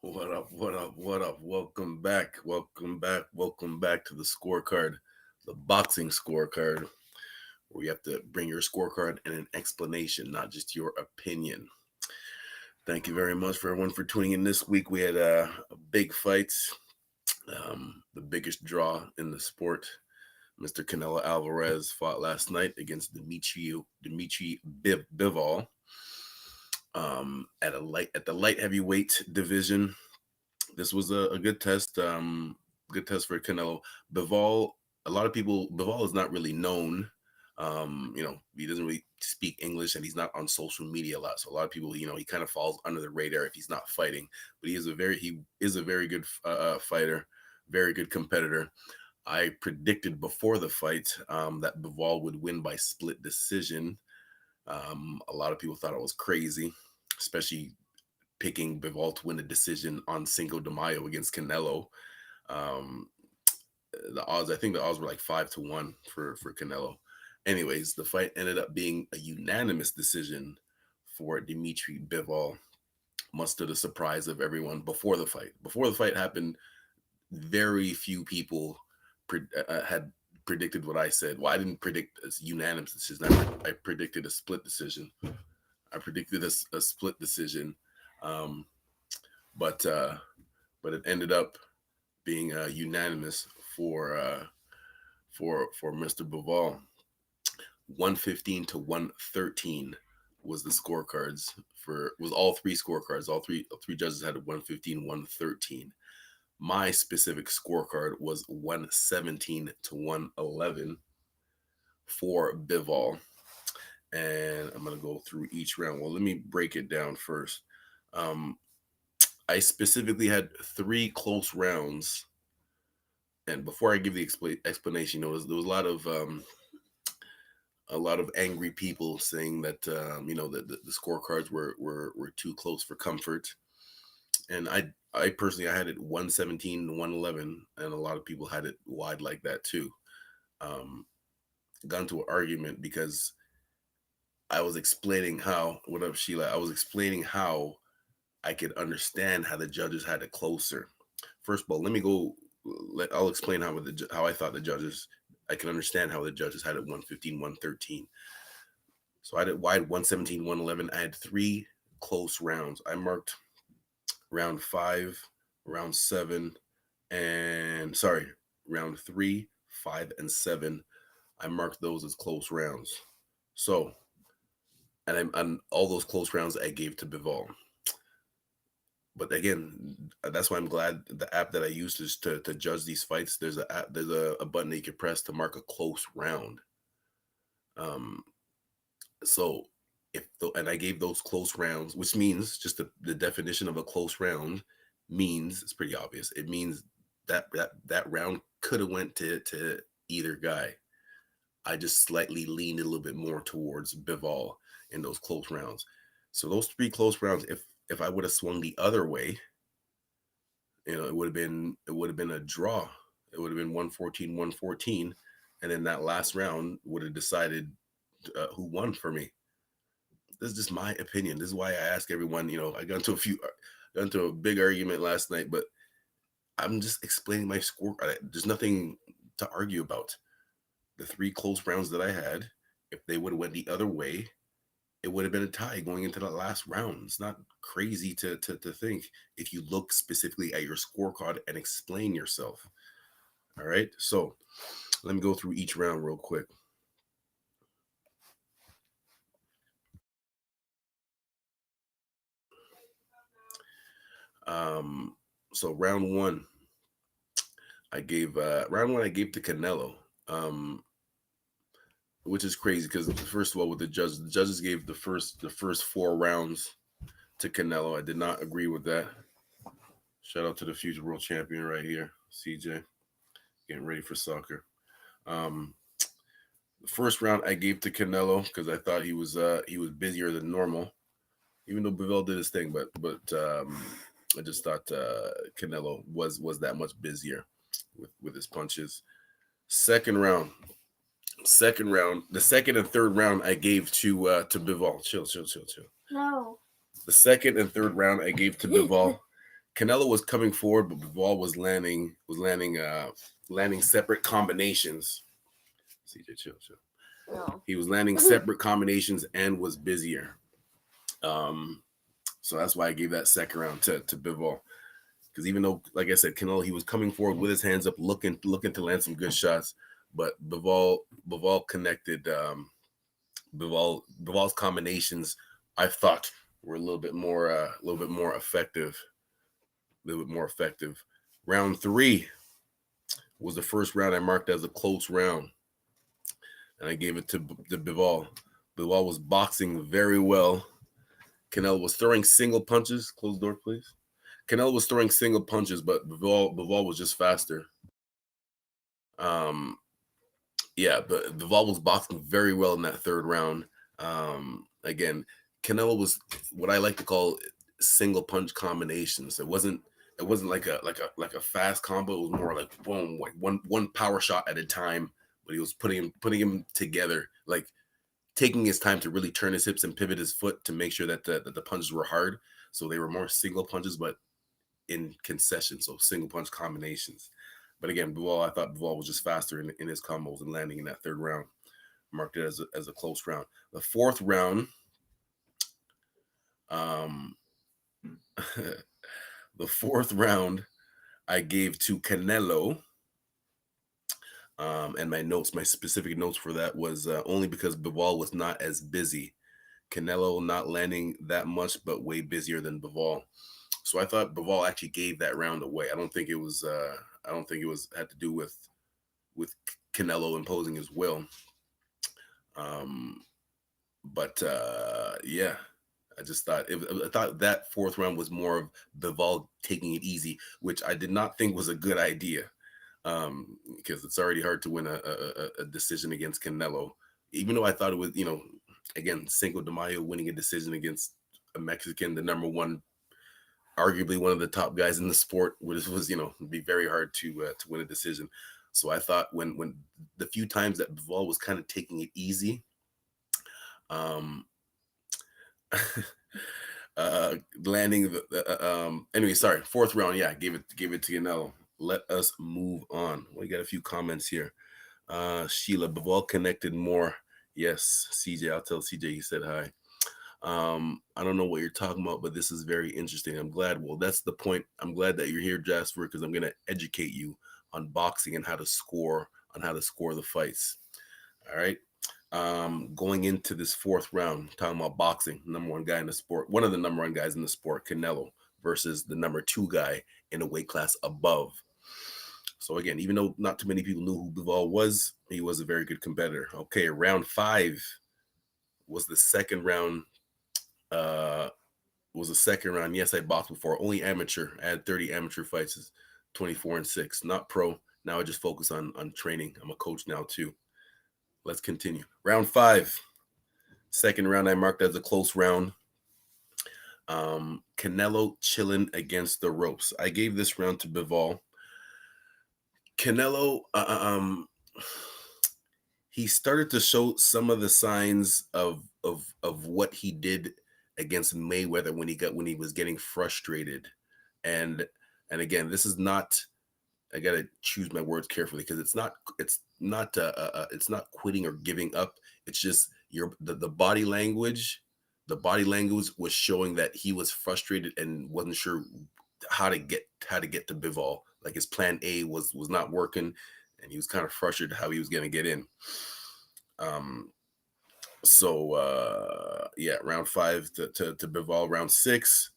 What up? What up? What up? Welcome back. Welcome back. Welcome back to the scorecard, the boxing scorecard, where you have to bring your scorecard and an explanation, not just your opinion. Thank you very much for everyone for tuning in this week. We had a big fight, the biggest draw in the sport. Mr. Canelo Álvarez fought last night against Dmitry Bivol at the light heavyweight division. This was a good test. Good test for Canelo. Bivol. A lot of people. Bivol is not really known. He doesn't really speak English, and he's not on social media a lot. So a lot of people, he kind of falls under the radar if he's not fighting. But he is a very good fighter, very good competitor. I predicted before the fight that Bivol would win by split decision. A lot of people thought it was crazy, especially picking Bivol to win a decision on Cinco de Mayo against Canelo. Um, I think the odds were like 5-1 for Canelo. Anyways, the fight ended up being a unanimous decision for Dmitry Bivol, much to the surprise of everyone before the fight. Before the fight happened, very few people had predicted what I said. Well, I didn't predict a unanimous decision. I predicted a split decision. I predicted a split decision. Um, but it ended up being unanimous for Mr. Bivol. 115 to 113 was the scorecards was all three scorecards. All three judges had 115, 113. My specific scorecard was 117 to 111 for Bivol. And I'm going to go through each round. Well, let me break it down first. I specifically had 3 close rounds. And before I give the explanation, there was a lot of angry people saying that the scorecards were too close for comfort. And I personally I had it 117 to 111, and a lot of people had it wide like that too. Got into an argument because I was explaining how, what up, Sheila? I was explaining how I could understand how the judges had it closer. First of all, I'll explain how I thought the judges, I can understand how the judges had it 115, 113. So I had it wide 117, 111. I had 3 close rounds. I marked round 5, round 7, round 3, 5, and 7. I marked those as close rounds. So, and all those close rounds I gave to Bivol. But again, that's why I'm glad the app that I use is to judge these fights. There's a button that you can press to mark a close round. So and I gave those close rounds, which means just the definition of a close round means, it's pretty obvious. It means that round could have went to either guy. I just slightly leaned a little bit more towards Bivol in those close rounds. So those 3 close rounds, if I would have swung the other way, it would have been a draw. It would have been 114, 114, and then that last round would have decided who won for me. This is just my opinion. This is why I ask everyone. I got into a big argument last night, but I'm just explaining my score. There's nothing to argue about. The 3 close rounds that I had, if they would have went the other way, it would have been a tie going into the last round. It's not crazy to think if you look specifically at your scorecard and explain yourself. All right, so let me go through each round real quick. So round 1, I gave to Canelo, which is crazy because first of all, with the judges gave the first 4 rounds to Canelo. I did not agree with that. Shout out to the future world champion right here, CJ, getting ready for soccer. The first round I gave to Canelo because I thought he was busier than normal, even though Bivol did his thing, but I just thought Canelo was that much busier with his punches. Second round, the second and third round I gave to Bivol. Chill. No. The second and third round I gave to Bivol. Canelo was coming forward, but Bivol was landing separate combinations. CJ, chill. No. He was landing separate combinations and was busier. So that's why I gave that second round to Bivol. Because even though, like I said, Canelo, he was coming forward with his hands up, looking to land some good shots, but Bivol connected. Bivol's combinations, I thought, were a little bit more effective. Round 3 was the first round I marked as a close round, and I gave it to Bivol. Bivol was boxing very well. Canelo was throwing single punches. Close the door, please. Canelo was throwing single punches, but Bivol was just faster. But Bivol was boxing very well in that third round. Again, Canelo was what I like to call single punch combinations. It wasn't like a fast combo. It was more like boom, like one power shot at a time. But he was putting him together, like taking his time to really turn his hips and pivot his foot to make sure that the punches were hard. So they were more single punches, but in concession, so single punch combinations. But again, I thought Bivol was just faster in his combos and landing in that third round. Marked it as a close round. The fourth round, I gave to Canelo. And my specific notes for that was only because Bivol was not as busy. Canelo not landing that much, but way busier than Bivol. So I thought Bivol actually gave that round away. I don't think it was had to do with Canelo imposing his will. Yeah, I just thought I thought that fourth round was more of Bivol taking it easy, which I did not think was a good idea. Because it's already hard to win a decision against Canelo, even though I thought it was, again, Cinco de Mayo winning a decision against a Mexican, the number one, arguably one of the top guys in the sport, was be very hard to win a decision. So I thought when the few times that Bivol was kind of taking it easy, landing fourth round, gave it to Canelo. Let us move on. We got a few comments here. Sheila, Bivol connected more. Yes, CJ, I'll tell CJ he said hi. I don't know what you're talking about, but this is very interesting. I'm glad. Well, that's the point. I'm glad that you're here, Jasper, because I'm going to educate you on boxing and how to score the fights. All right. Going into this fourth round, talking about boxing, number one guy in the sport, one of the number one guys in the sport, Canelo, versus the number two guy in a weight class above. So again, even though not too many people knew who Bivol was, he was a very good competitor. Okay, round 5 was the second round. Yes, I boxed before. Only amateur. I had 30 amateur fights, 24-6. Not pro. Now I just focus on training. I'm a coach now too. Let's continue. Round 5. Second round I marked as a close round. Canelo chilling against the ropes. I gave this round to Bivol. Canelo, he started to show some of the signs of what he did against Mayweather when he was getting frustrated, and again, this is not. I gotta choose my words carefully because it's not quitting or giving up. It's just the body language. The body language was showing that he was frustrated and wasn't sure how to get to Bivol. Like his plan A was not working, and he was kind of frustrated how he was going to get in. Round 5 to Bivol. Round 6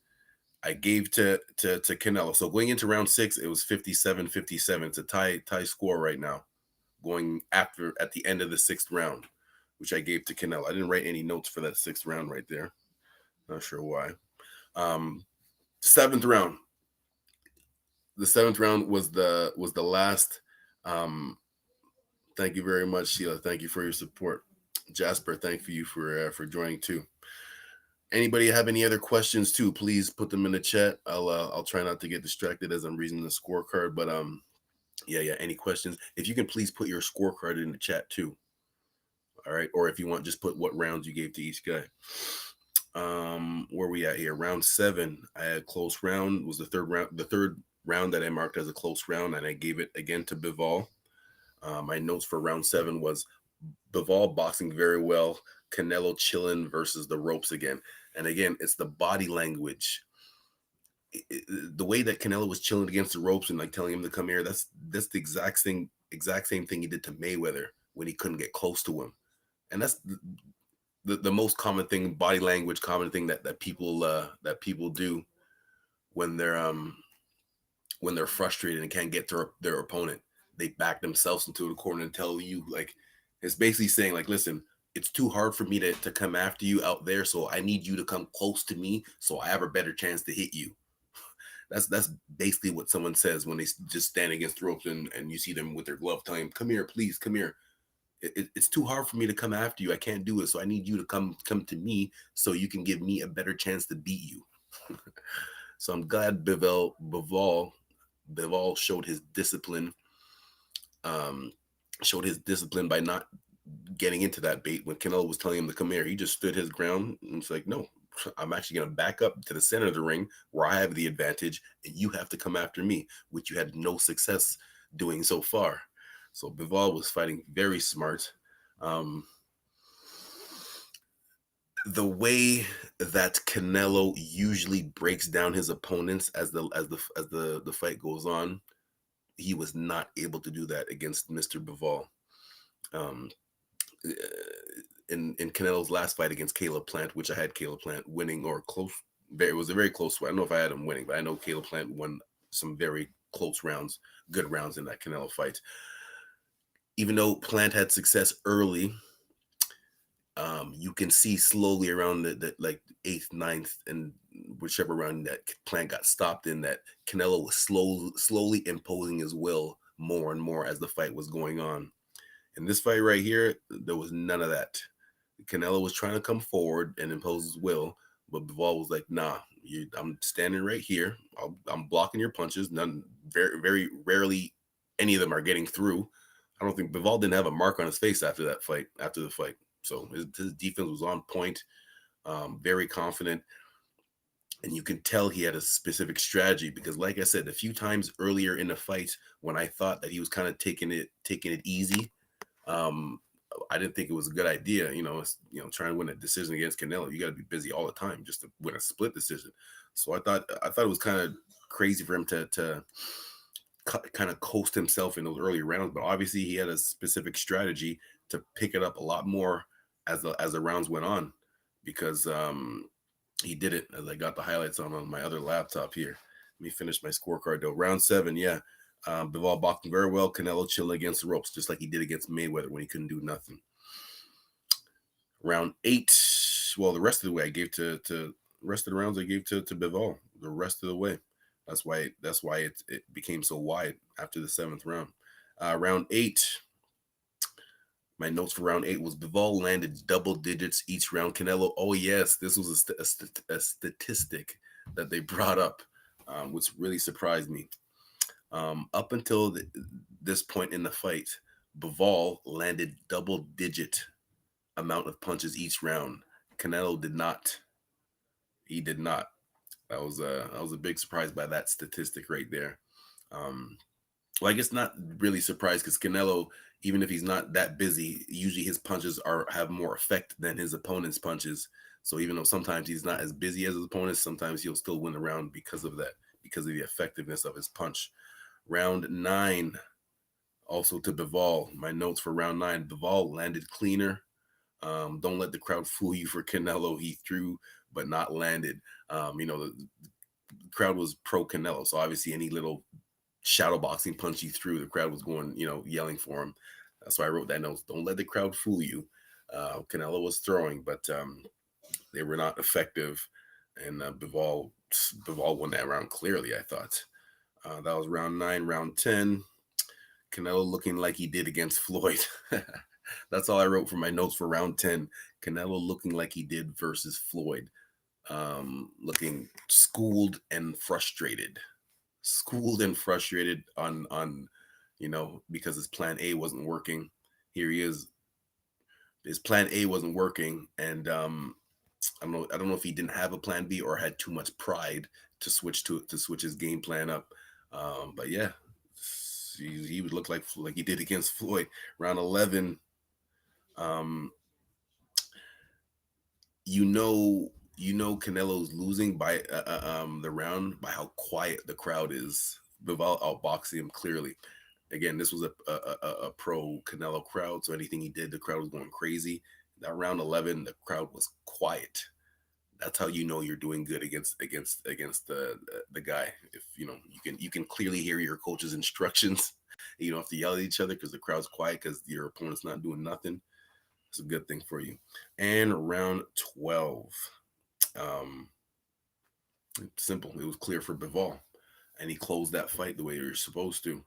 I gave to Canelo. So going into round 6, it was 57-57. It's a tie score right now. Going at the end of the 6th round, which I gave to Canelo. I didn't write any notes for that 6th round right there. Not sure why. 7th round. The 7th round was the last. Thank you very much, Sheila. Thank you for your support. Jasper, thank you for joining too. Anybody have any other questions too? Please put them in the chat. I'll try not to get distracted as I'm reading the scorecard. But any questions? If you can please put your scorecard in the chat too. All right, or if you want, just put what rounds you gave to each guy. Where we at here? Round 7. I had close round. Was the third round. The third round that I marked as a close round, and I gave it again to Bivol. My notes for round 7 was Bivol boxing very well. Canelo chilling versus the ropes again. And again, it's the body language. The way that Canelo was chilling against the ropes and like telling him to come here, that's the exact same thing he did to Mayweather when he couldn't get close to him. And that's the most common thing, body language, common thing that people do when they're frustrated and can't get to their opponent. They back themselves into the corner and tell you, like, it's basically saying, like, listen, it's too hard for me to come after you out there, so I need you to come close to me so I have a better chance to hit you. That's basically what someone says when they just stand against the ropes and you see them with their glove telling them, come here, please, come here. It's too hard for me to come after you. I can't do it. So I need you to come to me so you can give me a better chance to beat you. So I'm glad Bivol showed his discipline. Um, Showed his discipline by not getting into that bait when Canelo was telling him to come here. He just stood his ground and it's like, no, I'm actually going to back up to the center of the ring where I have the advantage, and you have to come after me, which you had no success doing so far. So Bivol was fighting very smart. Um, the way that Canelo usually breaks down his opponents as the fight goes on, he was not able to do that against Mr. Bivol. Um, in Canelo's last fight against Caleb Plant, which I had Caleb Plant winning or close. It was a very close fight. I don't know if I had him winning, but I know Caleb Plant won some very close rounds, good rounds in that Canelo fight. Even though Plant had success early, you can see slowly around the like eighth, ninth, and whichever round that Plant got stopped in, that Canelo was slowly imposing his will more and more as the fight was going on. In this fight right here, there was none of that. Canelo was trying to come forward and impose his will, but Bivol was like, "Nah, I'm standing right here. I'm blocking your punches. None, very, very rarely, any of them are getting through." I don't think Bivol didn't have a mark on his face after that fight. After the fight, so his defense was on point, very confident, and you can tell he had a specific strategy because, like I said, a few times earlier in the fight, when I thought that he was kind of taking it easy, um, I didn't think it was a good idea. Trying to win a decision against Canelo, you got to be busy all the time just to win a split decision. So I thought it was kind of crazy for him to kind of coast himself in those early rounds. But obviously, he had a specific strategy to pick it up a lot more as the rounds went on, because he did it. As I got the highlights on my other laptop here. Let me finish my scorecard though. Round 7, yeah. Bivol boxing very well. Canelo chilling against the ropes, just like he did against Mayweather when he couldn't do nothing. Round 8, well, the rest of the way I gave to rest of the rounds I gave to Bivol. The rest of the way. That's why it became so wide after the 7th round. Round 8. My notes for round 8 was Bivol landed double digits each round. Canelo, oh yes, this was a statistic that they brought up, which really surprised me. Up until this point in the fight, Bivol landed double-digit amount of punches each round. Canelo did not. He did not. I was a big surprise by that statistic right there. Um, well, I guess not really surprised because Canelo, even if he's not that busy, usually his punches have more effect than his opponent's punches. So even though sometimes he's not as busy as his opponents, sometimes he'll still win the round because of that, because of the effectiveness of his punch. Round 9, also to Bivol. My notes for round 9: Bivol landed cleaner. Don't let the crowd fool you for Canelo. He threw but not landed. The crowd was pro Canelo, so obviously any little shadow boxing punch he threw, the crowd was going, yelling for him. So I wrote that note: don't let the crowd fool you. Canelo was throwing, but they were not effective, and Bivol won that round clearly, I thought. That was round 9. Round 10, Canelo looking like he did against Floyd. That's all I wrote for my notes for round 10. Canelo looking like he did versus Floyd. Looking schooled and frustrated. Schooled and frustrated on because his plan A wasn't working. Here he is. His plan A wasn't working, and I don't know if he didn't have a plan B or had too much pride to switch his game plan up. But yeah, he would look like he did against Floyd, round 11. Um, Canelo's losing by the round by how quiet the crowd is. Bivol outboxing him clearly. Again, this was a pro Canelo crowd, so anything he did, the crowd was going crazy. That round 11, the crowd was quiet. That's how you know you're doing good against the guy. If you can clearly hear your coach's instructions. You don't have to yell at each other because the crowd's quiet because your opponent's not doing nothing. It's a good thing for you. And round 12. Um, Simple. It was clear for Bivol, and he closed that fight the way you're supposed to.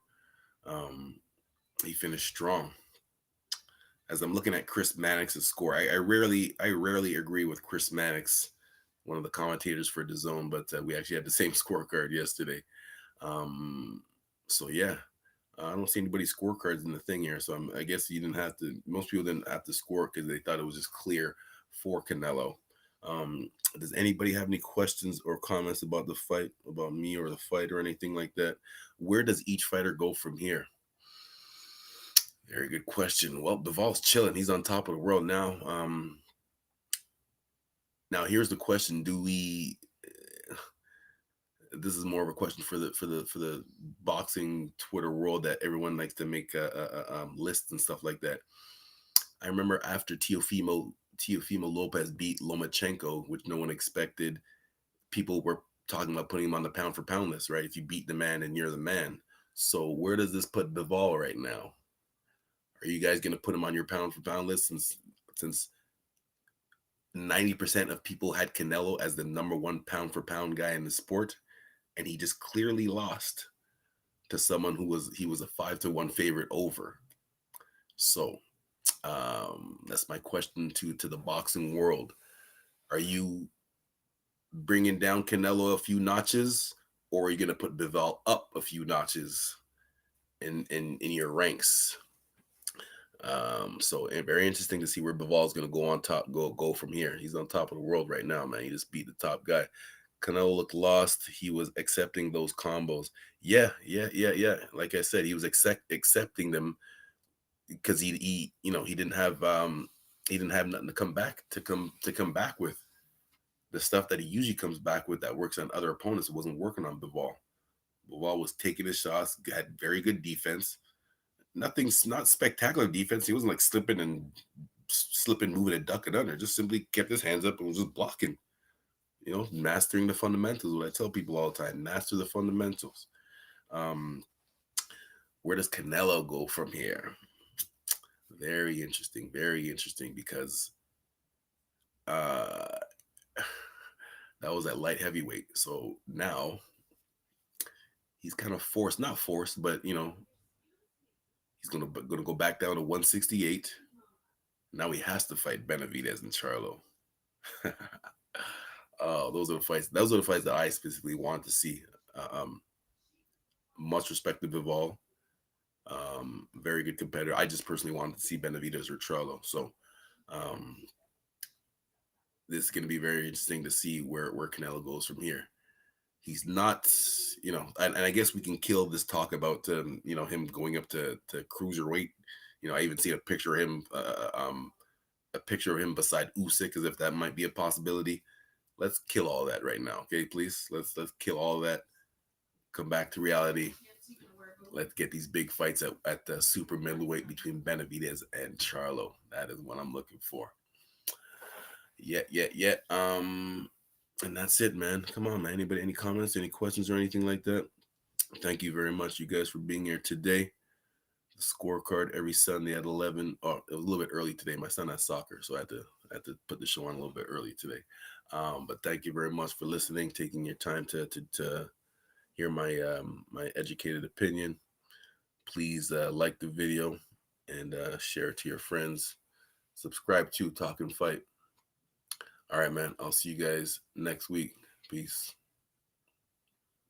Um, he finished strong. As I'm looking at Chris Mannix's score, I rarely agree with Chris Mannix, one of the commentators for DAZN, but we actually had the same scorecard yesterday. So yeah, I don't see anybody's scorecards in the thing here. So I guess you didn't have to. Most people didn't have to score because they thought it was just clear for Canelo. Does anybody have any questions or comments about the fight, about me or the fight or anything like that? Where does each fighter go from here? Very good question. Well, Bivol's chilling. He's on top of the world now. Now here's the question: do we? This is more of a question for the boxing Twitter world that everyone likes to make lists and stuff like that. I remember after Teofimo Lopez beat Lomachenko, which no one expected, people were talking about putting him on the pound for pound list, right? If you beat the man and you're the man. So where does this put Bivol right now? Are you guys going to put him on your pound for pound list since 90% of people had Canelo as the number one pound for pound guy in the sport, and he just clearly lost to someone he was a 5-1 favorite over. So that's my question to the boxing world. Are you bringing down Canelo a few notches, or are you going to put Bivol up a few notches in your ranks? So very interesting to see where Bivol is going to go on top, go from here. He's on top of the world right now, man. He just beat the top guy. Canelo looked lost. He was accepting those combos. Yeah. Like I said, he was accepting them because he didn't have nothing to come back with. The stuff that he usually comes back with that works on other opponents, it wasn't working on Bivol. Bivol was taking his shots, had very good defense. Nothing's not spectacular defense. He wasn't like slipping, moving, and ducking under. Just simply kept his hands up and was just blocking. Mastering the fundamentals. What I tell people all the time: master the fundamentals. Where does Canelo go from here? Very interesting because that was at light heavyweight. So now he's kind of not forced, but he's gonna go back down to 168. Now he has to fight Benavidez and Charlo. Those are the fights. Those are the fights that I specifically want to see. Much respect to Bivol. Very good competitor. I just personally wanted to see Benavidez or Charlo. So this is going to be very interesting to see where Canelo goes from here. He's not, and I guess we can kill this talk about him going up to cruiserweight. I even see a picture of him, beside Usyk, as if that might be a possibility. Let's kill all that right now, okay? Please, let's kill all that. Come back to reality. Let's get these big fights at the super middleweight between Benavidez and Charlo. That is what I'm looking for. Yeah. And that's it, man. Come on, man. Anybody, any comments, any questions or anything like that? Thank you very much, you guys, for being here today. The scorecard every Sunday at 11. Oh, a little bit early today. My son has soccer, so I had to put the show on a little bit early today. But thank you very much for listening, taking your time to hear my my educated opinion. Please like the video and share it to your friends. Subscribe to Talkin Fight. All right, man. I'll see you guys next week. Peace.